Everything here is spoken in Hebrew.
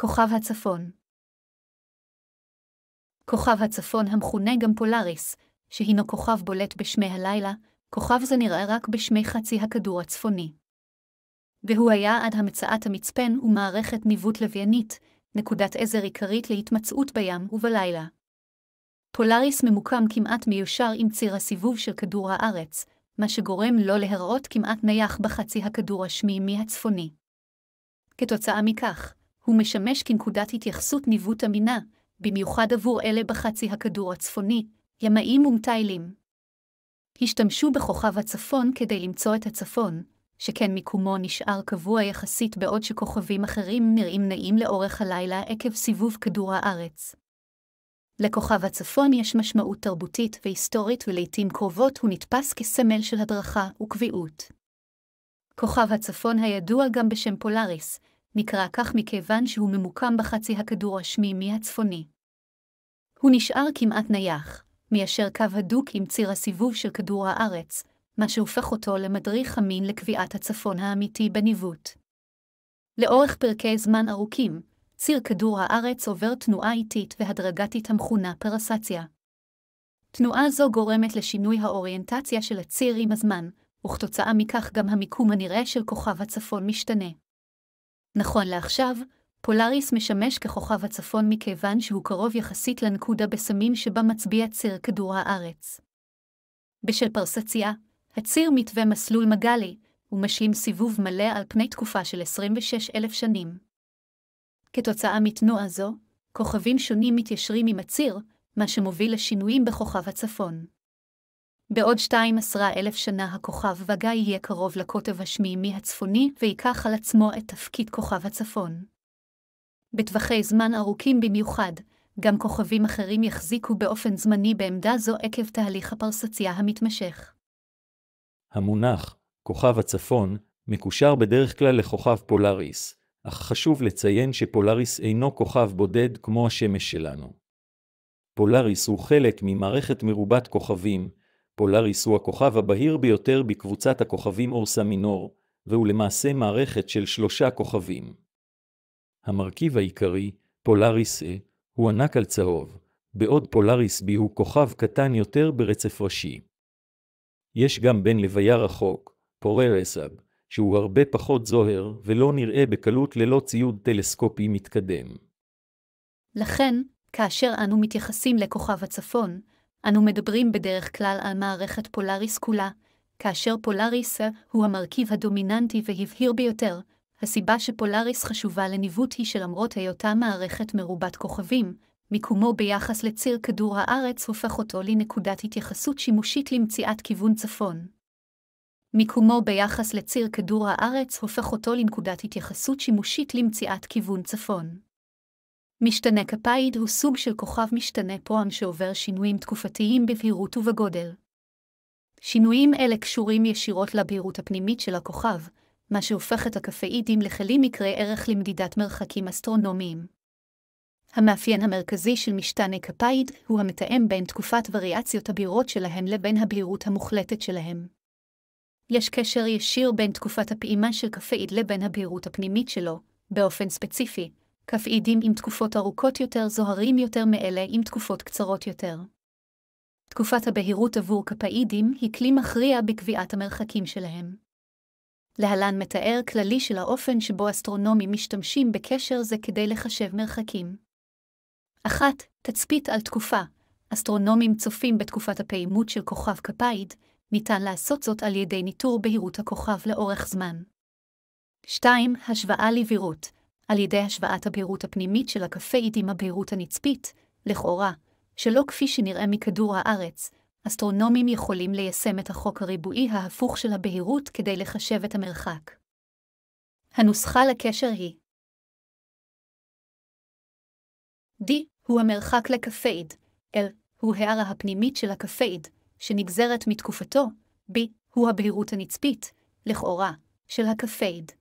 כוכב הצפון. כוכב הצפון המכונה גם פולאריס, שהינו כוכב בולט בשמי הלילה, כוכב זה נראה רק בשמי חצי הכדור הצפוני. והוא היה עד המצאת המצפן ומערכת ניווט לוויינית, נקודת עזר עיקרית להתמצאות בים ובלילה. פולאריס ממוקם כמעט מיושר עם ציר הסיבוב של כדור הארץ, מה שגורם לו להיראות כמעט נייח בחצי הכדור השמימי הצפוני. כתוצאה מכך, הוא משמש כנקודת התייחסות ניווט אמינה, במיוחד עבור אלה בחצי הכדור הצפוני, ימאים ומטיילים. השתמשו בכוכב הצפון כדי למצוא את הצפון, שכן מיקומו נשאר קבוע יחסית בעוד שכוכבים אחרים נראים נעים לאורך הלילה עקב סיבוב כדור הארץ. לכוכב הצפון יש משמעות תרבותית והיסטורית ולעיתים קרובות הוא נתפס כסמל של הדרכה וקביעות. כוכב הצפון הידוע גם בשם פולאריס, נקרא כך מכיוון שהוא ממוקם בחצי הכדור השמימי הצפוני. הוא נשאר כמעט נייח, מיישר קו הדוק עם ציר הסיבוב של כדור הארץ, מה שהופך אותו למדריך אמין לקביעת הצפון האמיתי בניווט. לאורך פרקי זמן ארוכים, ציר כדור הארץ עובר תנועה איטית והדרגתית המכונה פרסציה. תנועה זו גורמת לשינוי האוריינטציה של הציר עם הזמן, וכתוצאה מכך גם המיקום הנראה של כוכב הצפון משתנה. נכון לעכשיו, פולאריס משמש ככוכב הצפון מכיוון שהוא קרוב יחסית לנקודה בסמים שבה מצביע ציר כדור הארץ. בשל פרסציה, הציר מתווה מסלול מגלי, ומשלים סיבוב מלא על פני תקופה של 26,000 שנים. כתוצאה מתנועה זו, כוכבים שונים מתיישרים עם הציר, מה שמוביל לשינויים בכוכב הצפון. בעוד 12,000 שנה הכוכב וגה יהיה קרוב לקוטב השמימי הצפוני ויקח על עצמו את תפקיד כוכב הצפון. בטווחי זמן ארוכים במיוחד, גם כוכבים אחרים יחזיקו באופן זמני בעמדה זו עקב תהליך הפרסציה המתמשך. המונח כוכב הצפון מקושר בדרך כלל לכוכב פולאריס, אך חשוב לציין שפולאריס אינו כוכב בודד כמו השמש שלנו. פולאריס הוא חלק ממערכת מרובת כוכבים. פולאריס הוא הכוכב הבהיר ביותר בקבוצת הכוכבים אורסה מינור, והוא למעשה מערכת של 3 כוכבים. המרכיב העיקרי, פולאריס A, הוא ענק על צהוב, בעוד פולאריס B הוא כוכב קטן יותר ברצף ראשי. יש גם בן לוויה רחוק, פולאריס A, שהוא הרבה פחות זוהר ולא נראה בקלות ללא ציוד טלסקופי מתקדם. לכן, כאשר אנו מתייחסים לכוכב הצפון, אנו מדברים בדרך כלל על מערכת פולאריס כולה, כאשר פולאריס הוא המרכיב הדומיננטי והבהיר ביותר. הסיבה שפולאריס חשובה לניווט היא שלמרות היותה מערכת מרובת כוכבים, מיקומו ביחס לציר כדור הארץ הופך אותו לנקודת התייחסות שימושית למציאת כיוון צפון. מיקומו ביחס לציר כדור הארץ הופך אותו לנקודת התייחסות שימושית למציאת כיוון צפון. משתנה קפאיד הוא סוג של כוכב משתנה פועם שעובר שינויים תקופתיים בבהירות ובגודל. שינויים אלה קשורים ישירות לבהירות הפנימית של הכוכב, מה שהופך את הקפאידים לכלים מקרי ערך למדידת מרחקים אסטרונומיים. המאפיין המרכזי של משתנה קפאיד הוא המתאם בין תקופת וריאציות הבהירות שלהם לבין הבהירות המוחלטת שלהם. יש קשר ישיר בין תקופת הפעימה של קפאיד לבין הבהירות הפנימית שלו, באופן ספציפי. קפאידים עם תקופות ארוכות יותר זוהרים יותר מאלה עם תקופות קצרות יותר. תקופת הבהירות עבור קפאידים היא כלי מכריע בקביעת המרחקים שלהם. להלן מתאר כללי של האופן שבו אסטרונומים משתמשים בקשר זה כדי לחשב מרחקים. 1. תצפית על תקופה. אסטרונומים צופים בתקופת הפעימות של כוכב קפאיד, ניתן לעשות זאת על ידי ניטור בהירות הכוכב לאורך זמן. 2. השוואה לבהירות. על ידי השוואת הבהירות הפנימית של הקפאיד עם הבהירות הנצפית, לכאורה, שלא כפי שנראה מכדור הארץ, אסטרונומים יכולים ליישם את החוק הריבועי ההפוך של הבהירות כדי לחשב את המרחק. הנוסחה לקשר היא D הוא המרחק לקפאיד, L הוא הערה הפנימית של הקפאיד, שנגזרת מתקופתו, B הוא הבהירות הנצפית, לכאורה, של הקפאיד.